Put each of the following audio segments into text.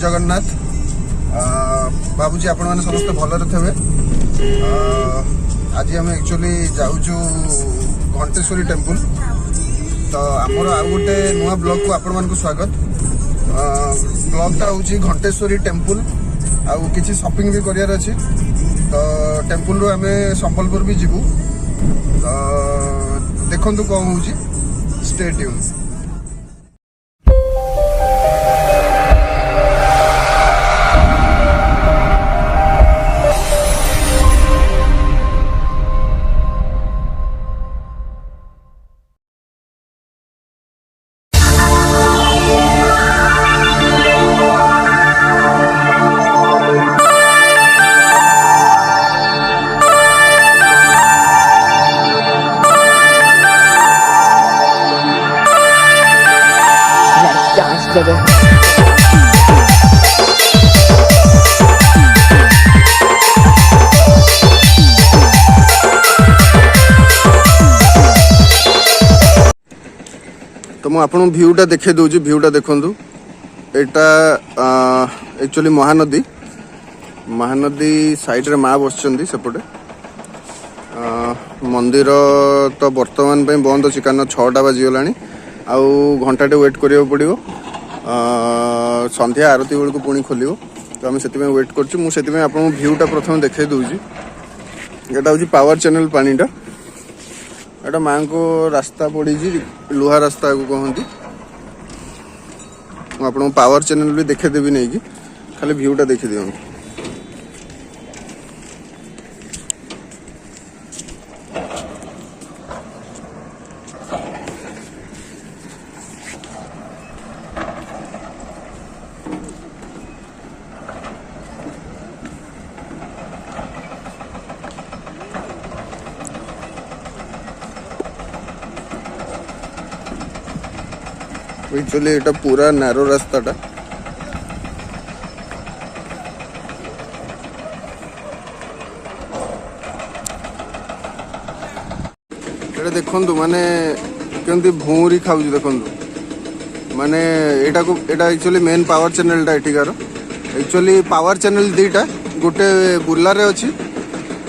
जगन्नाथ। बाबूजी आपण मैंने समस्त भलरे थे। आज आम एक्चुअली जाऊँ घंटेश्वरी टेम्पल। तो आमर आउ गोटे नुआ ब्लॉग को आपण मानक स्वागत। ब्लॉगटा हूँ घंटेश्वरी टेम्पल आउ किसी शॉपिंग भी करार अच्छी। तो टेम्पल रू आम संबलपुर भी जीवु। तो देखु कौन हूँ स्टे ट्यून। तो मुझे आपको भ्यूटा देखे दूँ। भ्यूटा देखु यहाँ एक्चुअली महानदी साइड रे माँ बस सेपटे। मंदिर तो बर्तमान बंद अच्छी कारण 6टा बाजीगला। आउ घंटाटे वेट करा पड़ो संध्या आरती बेलू पुणी खोल। तो आम से वेट कर भ्यूटा प्रथम देखे दूँ। यहाँ हूँ पावर चैनल पानीटा। एटा माँ को रास्ता पड़ी लुहा रास्ता को कहती। मुझे पावर चैनल भी देखेदेवी नहीं कि खाली भ्यूटा देखी दिखाँ। एक्चुअली एटा पूरा नैरो रास्ताटा। एटा देखंतु माने केमती भूरी खाउजी देखंतु। माने एटा को एटा एक्चुअली मेन पावर चैनलटा एठिकार। एक्चुअली पावर चैनल दीटा गोटे बुर्ला रे अछि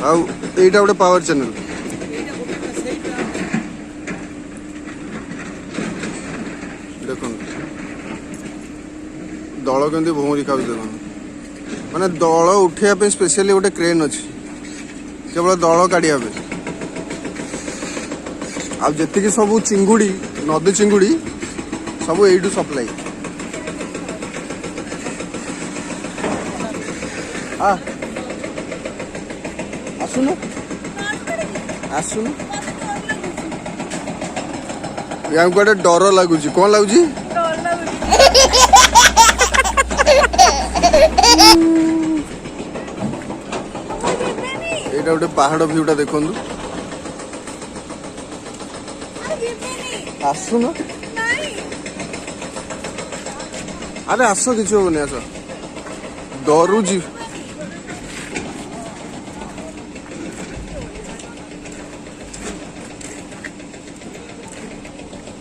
आ एटा गोटे पावर चैनल। दल के भौरी खाऊ देख माने दल उठे स्पेशली गोटे क्रेन अच्छी केवल दल काढ़िया आती सब चिंगुड़ी नदी चिंगुड़ी सब यू सप्लाई। आसुन आसुन या गोटे डर लगुच कौन लगुच एटा गोटे पहाड़ भ्यूटा देखु। आसुन अरे आस कि हेनी आस डरुची।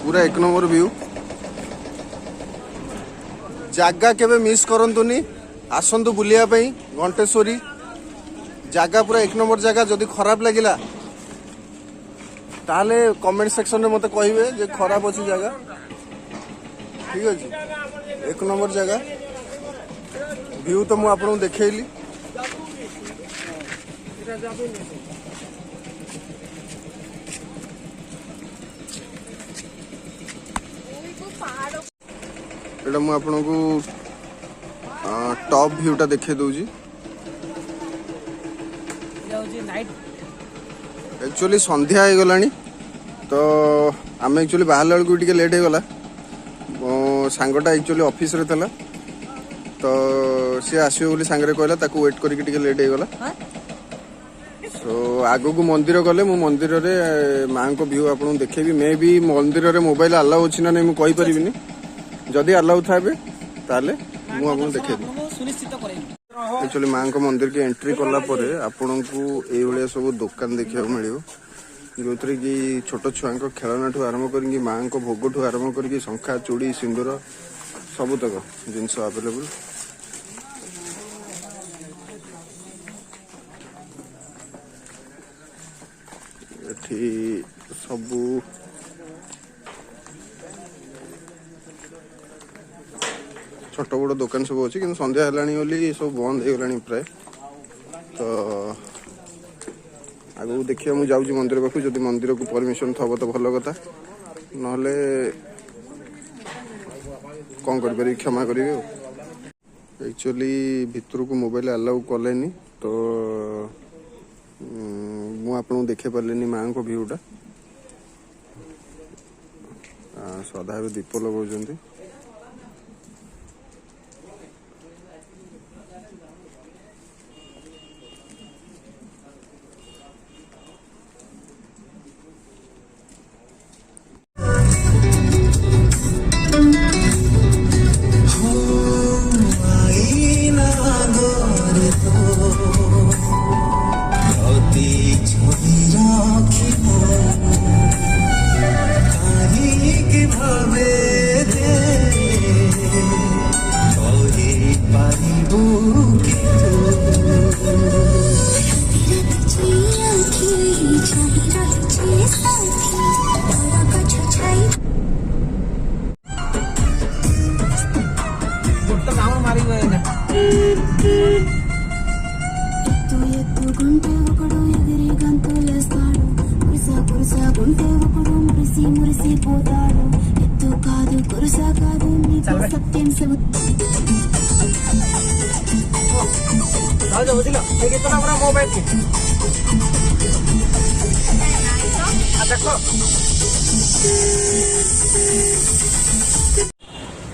पूरा एक नंबर व्यू। जागा केबे मिस करंतुनी। आसंतु बुलिया पई घंटेश्वरी जागा पूरा एक नंबर जगह। जदि खराब लगिला ताले कमेंट सेक्शन में मते कहिबे जे खराब अछि जगह। ठीक अछि एक नंबर जगह व्यू तो मु आपन देखैली। एटा मु आपन को टॉप भ्यूटा देखे दूजी। एक्चुअली संध्या हो गला तो आम एक्चुअली बाहर बेलू टे लेट हो गला। सांगटा एक्चुअली ऑफिस रे थला तो सी आसो बोली सांगरे कहला ताको वेट करके टे लेट हो गला। सो आगो को मंदिर गले मु मंदिर रे मां को व्यू आपन देखेबी। मे भी मंदिर रे मोबाइल अलाउ अछि ना नहीं मु कहि परिबिनी। जदि अलाउ थाबे ताले मु आपन देखेबी सुनिश्चित करेबी। एक्चुअली माँ को मंदिर की एंट्री कला परे आपन को ए भलिया सब दुकान देखिया मिलियो जो कि छोट छुआ खेलना ठू आरंभ कर माँ को भोग ठू आरंभ कर शंखा चूड़ी सिंदूर सबुतक जिनस आवेलेबल एठी सबू छोट बड़ दुकान सब अच्छी कि संध्या है सब बंद हो गला प्राय। तो आगू देखिए मुझे जाऊँ मंदिर पाखु जब मंदिर को परमिशन थब तो भल कथा ना कौन कर क्षमा करेंगे। एक्चुअली भितर को मोबाइल अलाउ कलेनि तो मुझे देखे पारे माँ को भ्यूटा सदा दीप लगा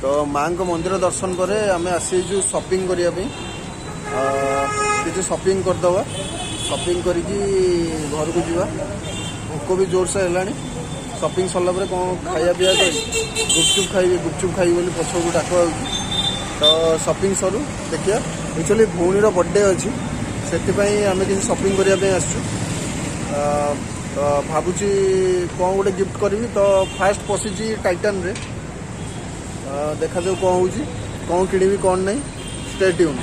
तो माँ को मंदिर दर्शन पर आम आसीजु शॉपिंग करने किसी शॉपिंग करदे शॉपिंग करी घर को जीवा भोक भी जोर से है शॉपिंग सरला कौन खाया पीया गुपचुप खाई बोली पछक को डाक तो शॉपिंग सरू देखिए एक्चुअली भौणीर बर्थडे अच्छी से आम किसी शॉपिंग करने आसचु तो भावुची कौन गोटे गिफ्ट करी तो फास्ट पशिची टाइटान रे देखा जाऊ कौन किणी कौन नहीं स्टे ट्यून।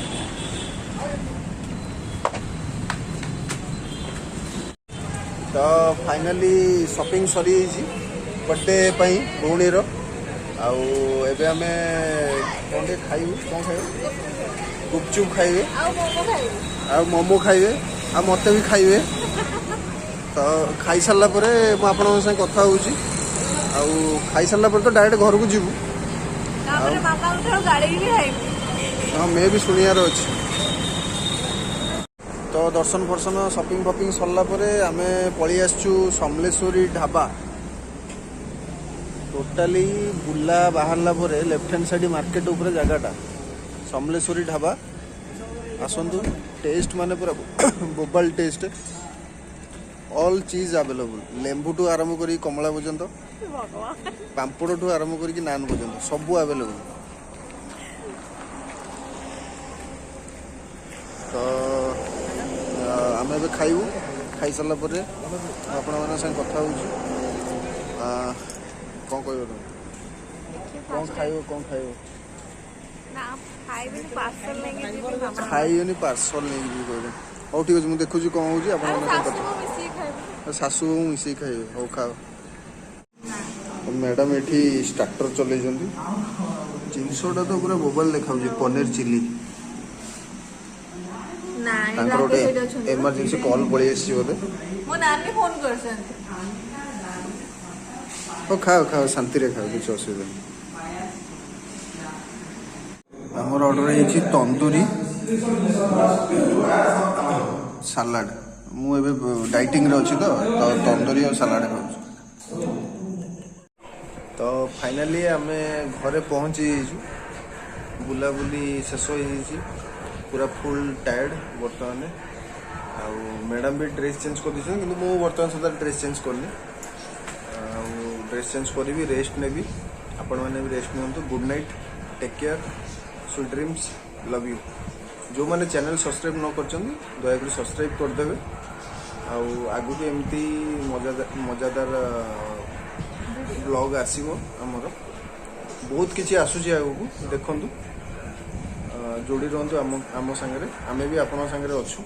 तो फाइनली शॉपिंग सरी बर्थडे भौणीर आउ एबे आमे कौन खाइबू कौन खाइबे गुपचुप खाइबे आ मोमो खाइबे आ मते भी खाइबे। तो खाई सारा पर मुझे कथा होउची आउ खाई सारा पर तो डायरेक्ट घर को जीवू हाँ मैं भी शुणियार अच्छी। तो दर्शन फर्शन शॉपिंग फपिंग सरला आम पलि आसचु समलेश्वरी ढाबा टोटाली बुला बाहरला पर लेफ्ट हैंड साइड मार्केट ऊपर जगहटा समलेश्वरी ढाबा आसतु टेस्ट माने पूरा बोबाल टेस्ट ऑल चीज अवेलेबल लेंबू टू आरंभ करी कमला पर्यंत पांपड़ टू आरंभ करी नान पर्यंत सब अवेलेबल। तो आम ए खाइबू खाई सारा पर आपण मान संग कथा होउछु कौन कह कौन खाइबो खाइबनी पार्सल नहीं कहते हौ ठीक अच्छे मुझे देखुची कौन हो शाशु मिसिक खाइबे हौ खाओ। मैडम ये स्टार्टर चल जिनसटा तो पूरा मोबाइल देखा पनीर चिली गोटे एमरजेंसी कॉल पलि बोले खाओ खाओ शांति रे खाओ किसी असुविधा नहीं। आमर ऑर्डर है तंदूरी सलाड मुझे डाइटिंग रे अच्छी तो तंदूरी और सलाड खाऊँ। तो फाइनली आम घरे पहुँची बुलाबुली शेष हो पूरा फुल टायर्ड बर्तमान आउ मैडम भी ड्रेस चेंज कर दी कि मुझे बर्तमान सुधा ड्रेस चेंज करनी ड्रेस चेंज करी रेस्ट ने भी आपण मैंने भी रेस्ट नियंतु। Good night take care sweet dreams love you. जो मैंने चैनल सब्सक्राइब न कर दयाकोरी सब्सक्राइब करदे आगु भी एमती मजादार ब्लॉग आसो आमर बहुत किसी आसूची आगू देखु जोड़ी रुहतु आम सांगे आमे भी आपण सांगे अच्छु।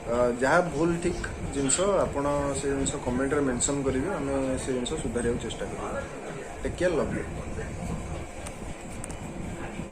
जहाँ भूल ठीक जिनस आपण से जिनस कमेंट रे मेंशन करेंगे आम से जिनस सुधार चेष्टा करेंगे। Take care, love you.